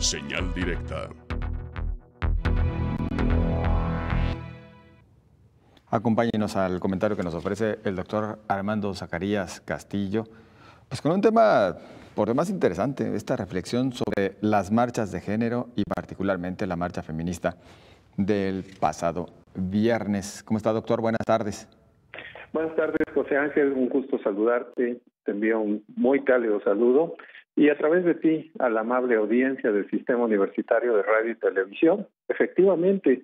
Señal directa. Acompáñenos al comentario que nos ofrece el doctor Armando Zacarías Castillo, pues con un tema por demás interesante, esta reflexión sobre las marchas de género y particularmente la marcha feminista del pasado viernes. ¿Cómo está, doctor? Buenas tardes. Buenas tardes, José Ángel, un gusto saludarte, te envío un muy cálido saludo y a través de ti a la amable audiencia del Sistema Universitario de Radio y Televisión. Efectivamente,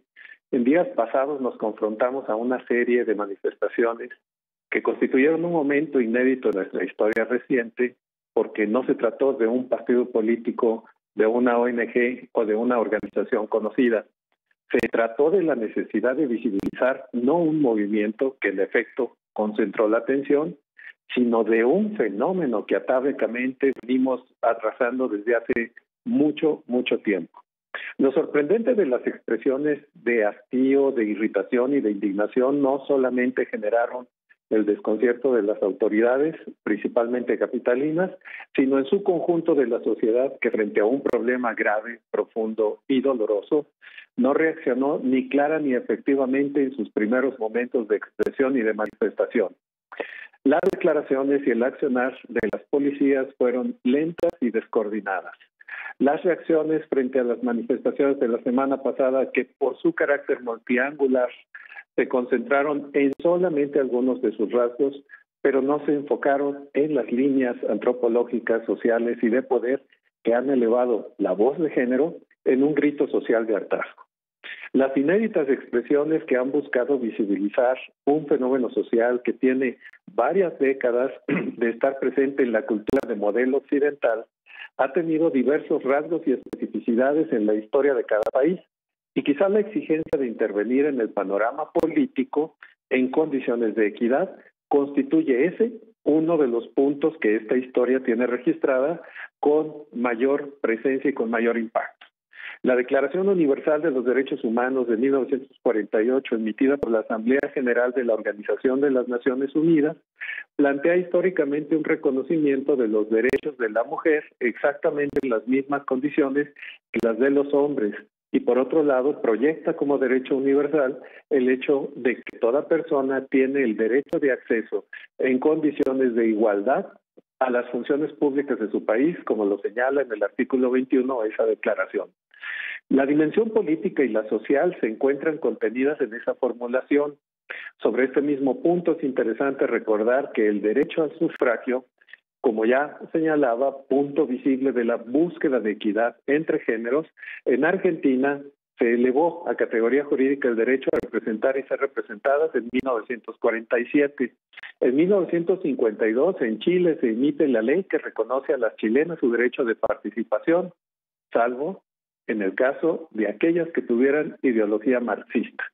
en días pasados nos confrontamos a una serie de manifestaciones que constituyeron un momento inédito en nuestra historia reciente porque no se trató de un partido político, de una ONG o de una organización conocida. Se trató de la necesidad de visibilizar no un movimiento que en efecto concentró la atención, sino de un fenómeno que atávicamente venimos atrasando desde hace mucho tiempo. Lo sorprendente de las expresiones de hastío, de irritación y de indignación no solamente generaron el desconcierto de las autoridades, principalmente capitalinas, sino en su conjunto de la sociedad que frente a un problema grave, profundo y doloroso, no reaccionó ni clara ni efectivamente en sus primeros momentos de expresión y de manifestación. Las declaraciones y el accionar de las policías fueron lentas y descoordinadas. Las reacciones frente a las manifestaciones de la semana pasada, que por su carácter multiangular se concentraron en solamente algunos de sus rasgos, pero no se enfocaron en las líneas antropológicas, sociales y de poder que han elevado la voz de género en un grito social de hartazgo. Las inéditas expresiones que han buscado visibilizar un fenómeno social que tiene varias décadas de estar presente en la cultura de modelo occidental ha tenido diversos rasgos y especificidades en la historia de cada país y quizá la exigencia de intervenir en el panorama político en condiciones de equidad constituye ese uno de los puntos que esta historia tiene registrada con mayor presencia y con mayor impacto. La Declaración Universal de los Derechos Humanos de 1948, emitida por la Asamblea General de la Organización de las Naciones Unidas, plantea históricamente un reconocimiento de los derechos de la mujer exactamente en las mismas condiciones que las de los hombres, y por otro lado proyecta como derecho universal el hecho de que toda persona tiene el derecho de acceso en condiciones de igualdad a las funciones públicas de su país, como lo señala en el artículo 21 esa declaración. La dimensión política y la social se encuentran contenidas en esa formulación. Sobre este mismo punto es interesante recordar que el derecho al sufragio, como ya señalaba, punto visible de la búsqueda de equidad entre géneros, en Argentina se elevó a categoría jurídica el derecho a representar y ser representadas en 1947. En 1952 en Chile se emite la ley que reconoce a las chilenas su derecho de participación, salvo en el caso de aquellas que tuvieran ideología marxista.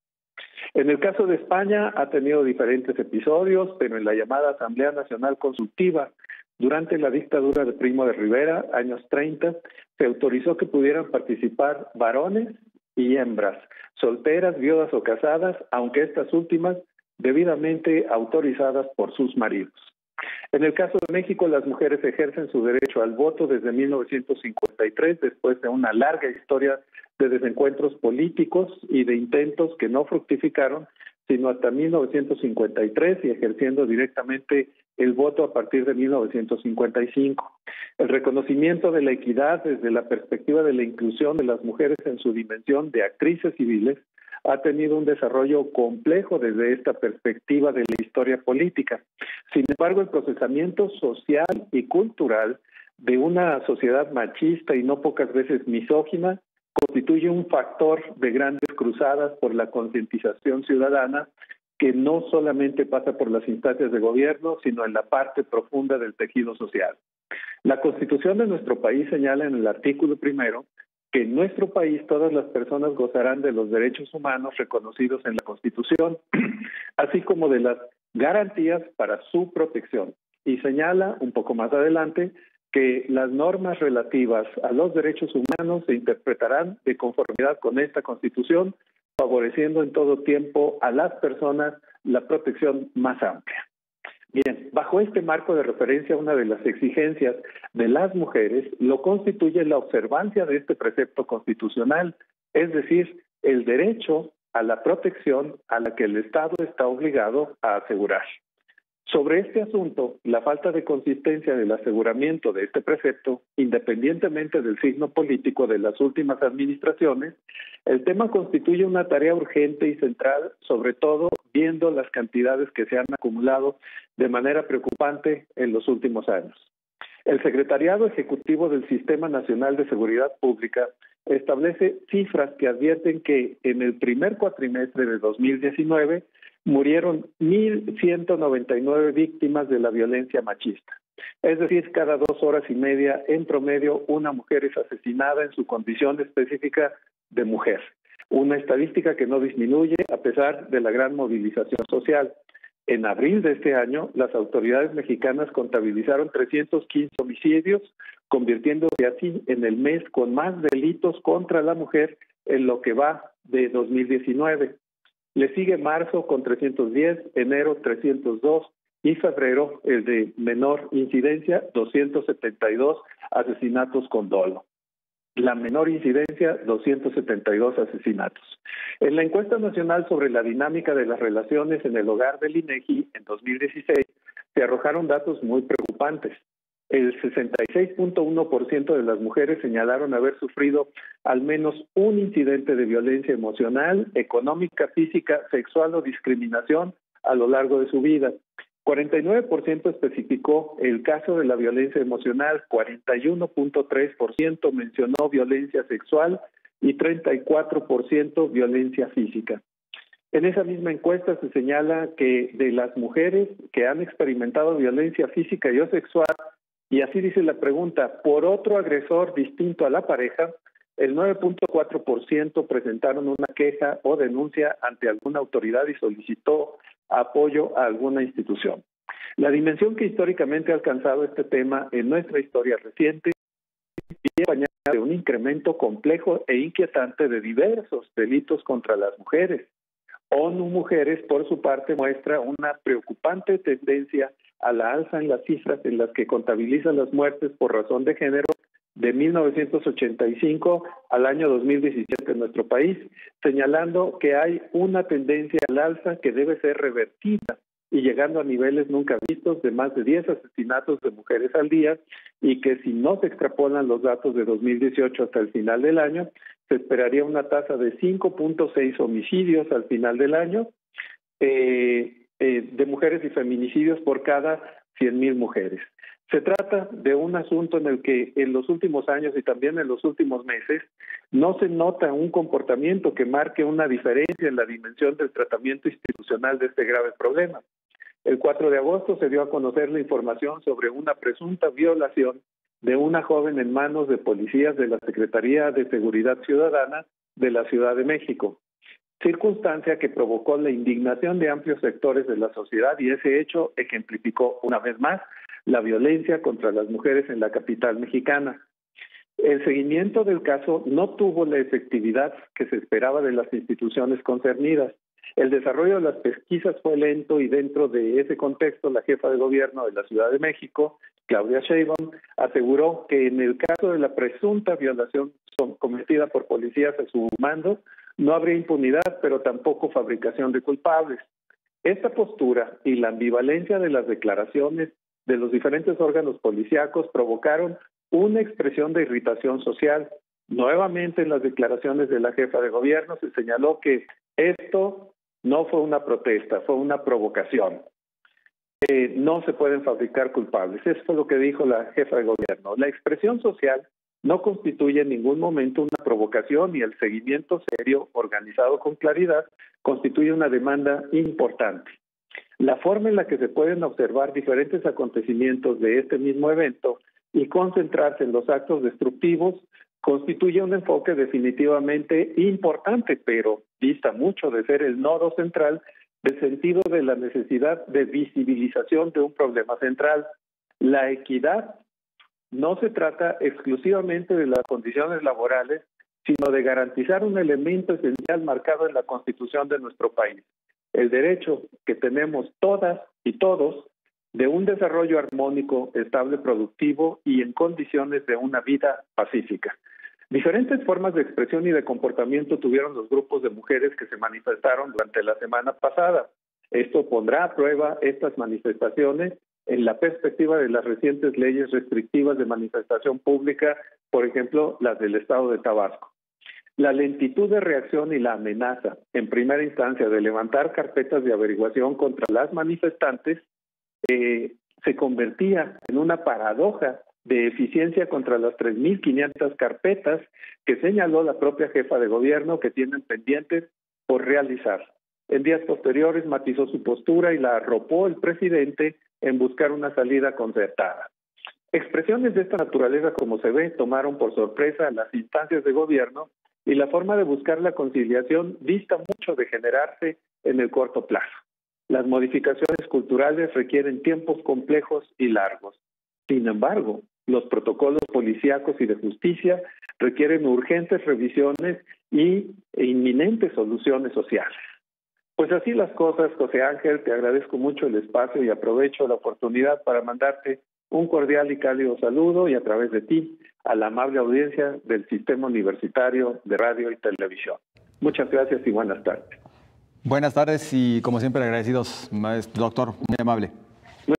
En el caso de España ha tenido diferentes episodios, pero en la llamada Asamblea Nacional Consultiva, durante la dictadura de Primo de Rivera, años 30, se autorizó que pudieran participar varones y hembras, solteras, viudas o casadas, aunque estas últimas debidamente autorizadas por sus maridos. En el caso de México, las mujeres ejercen su derecho al voto desde 1953, después de una larga historia de desencuentros políticos y de intentos que no fructificaron, sino hasta 1953 y ejerciendo directamente el voto a partir de 1955. El reconocimiento de la equidad desde la perspectiva de la inclusión de las mujeres en su dimensión de actrices civiles ha tenido un desarrollo complejo desde esta perspectiva de la historia política. Sin embargo, el procesamiento social y cultural de una sociedad machista y no pocas veces misógina constituye un factor de grandes cruzadas por la concientización ciudadana que no solamente pasa por las instancias de gobierno, sino en la parte profunda del tejido social. La Constitución de nuestro país señala en el artículo 1 que en nuestro país todas las personas gozarán de los derechos humanos reconocidos en la Constitución, así como de las garantías para su protección. Y señala un poco más adelante que las normas relativas a los derechos humanos se interpretarán de conformidad con esta Constitución, favoreciendo en todo tiempo a las personas la protección más amplia. Bien, bajo este marco de referencia, una de las exigencias de las mujeres lo constituye la observancia de este precepto constitucional, es decir, el derecho a la protección a la que el Estado está obligado a asegurar. Sobre este asunto, la falta de consistencia del aseguramiento de este precepto, independientemente del signo político de las últimas administraciones, el tema constituye una tarea urgente y central, sobre todo viendo las cantidades que se han acumulado de manera preocupante en los últimos años. El Secretariado Ejecutivo del Sistema Nacional de Seguridad Pública establece cifras que advierten que en el primer cuatrimestre de 2019 murieron 1,199 víctimas de la violencia machista. Es decir, cada 2 horas y media, en promedio, una mujer es asesinada en su condición específica de mujer. Una estadística que no disminuye a pesar de la gran movilización social. En abril de este año, las autoridades mexicanas contabilizaron 315 homicidios, convirtiéndose así en el mes con más delitos contra la mujer en lo que va de 2019. Le sigue marzo con 310, enero 302 y febrero, el de menor incidencia, 272 asesinatos con dolo. La menor incidencia, 272 asesinatos. En la encuesta nacional sobre la dinámica de las relaciones en el hogar del INEGI en 2016 se arrojaron datos muy preocupantes. El 66.1% de las mujeres señalaron haber sufrido al menos un incidente de violencia emocional, económica, física, sexual o discriminación a lo largo de su vida. 49% especificó el caso de la violencia emocional, 41.3% mencionó violencia sexual y 34% violencia física. En esa misma encuesta se señala que de las mujeres que han experimentado violencia física y o sexual, y así dice la pregunta, por otro agresor distinto a la pareja, el 9.4% presentaron una queja o denuncia ante alguna autoridad y solicitó apoyo a alguna institución. La dimensión que históricamente ha alcanzado este tema en nuestra historia reciente viene acompañada de un incremento complejo e inquietante de diversos delitos contra las mujeres. ONU Mujeres, por su parte, muestra una preocupante tendencia a la alza en las cifras en las que contabilizan las muertes por razón de género de 1985 al año 2017 en nuestro país, señalando que hay una tendencia al alza que debe ser revertida y llegando a niveles nunca vistos de más de 10 asesinatos de mujeres al día, y que si no se extrapolan los datos de 2018 hasta el final del año, se esperaría una tasa de 5.6 homicidios al final del año de mujeres y feminicidios por cada 100,000 mujeres. Se trata de un asunto en el que en los últimos años y también en los últimos meses no se nota un comportamiento que marque una diferencia en la dimensión del tratamiento institucional de este grave problema. El 4 de agosto se dio a conocer la información sobre una presunta violación de una joven en manos de policías de la Secretaría de Seguridad Ciudadana de la Ciudad de México, circunstancia que provocó la indignación de amplios sectores de la sociedad, y ese hecho ejemplificó una vez más la violencia contra las mujeres en la capital mexicana. El seguimiento del caso no tuvo la efectividad que se esperaba de las instituciones concernidas. El desarrollo de las pesquisas fue lento y dentro de ese contexto la jefa de gobierno de la Ciudad de México, Claudia Sheinbaum, aseguró que en el caso de la presunta violación cometida por policías a su mando, no habría impunidad, pero tampoco fabricación de culpables. Esta postura y la ambivalencia de las declaraciones de los diferentes órganos policíacos provocaron una expresión de irritación social. Nuevamente en las declaraciones de la jefa de gobierno se señaló que esto no fue una protesta, fue una provocación. No se pueden fabricar culpables. Eso fue lo que dijo la jefa de gobierno. La expresión social no constituye en ningún momento una provocación y el seguimiento serio, organizado con claridad, constituye una demanda importante. La forma en la que se pueden observar diferentes acontecimientos de este mismo evento y concentrarse en los actos destructivos constituye un enfoque definitivamente importante, pero dista mucho de ser el nodo central del sentido de la necesidad de visibilización de un problema central. La equidad no se trata exclusivamente de las condiciones laborales, sino de garantizar un elemento esencial marcado en la Constitución de nuestro país: el derecho que tenemos todas y todos de un desarrollo armónico, estable, productivo y en condiciones de una vida pacífica. Diferentes formas de expresión y de comportamiento tuvieron los grupos de mujeres que se manifestaron durante la semana pasada. Esto pondrá a prueba estas manifestaciones en la perspectiva de las recientes leyes restrictivas de manifestación pública, por ejemplo, las del Estado de Tabasco. La lentitud de reacción y la amenaza, en primera instancia, de levantar carpetas de averiguación contra las manifestantes, se convertía en una paradoja de eficiencia contra las 3.500 carpetas que señaló la propia jefa de gobierno que tienen pendientes por realizar. En días posteriores matizó su postura y la arropó el presidente en buscar una salida concertada. Expresiones de esta naturaleza, como se ve, tomaron por sorpresa a las instancias de gobierno y la forma de buscar la conciliación dista mucho de generarse en el corto plazo. Las modificaciones culturales requieren tiempos complejos y largos. Sin embargo, los protocolos policíacos y de justicia requieren urgentes revisiones e inminentes soluciones sociales. Pues así las cosas, José Ángel, te agradezco mucho el espacio y aprovecho la oportunidad para mandarte un cordial y cálido saludo y a través de ti a la amable audiencia del Sistema Universitario de Radio y Televisión. Muchas gracias y buenas tardes. Buenas tardes y como siempre agradecidos, maestro, doctor, muy amable.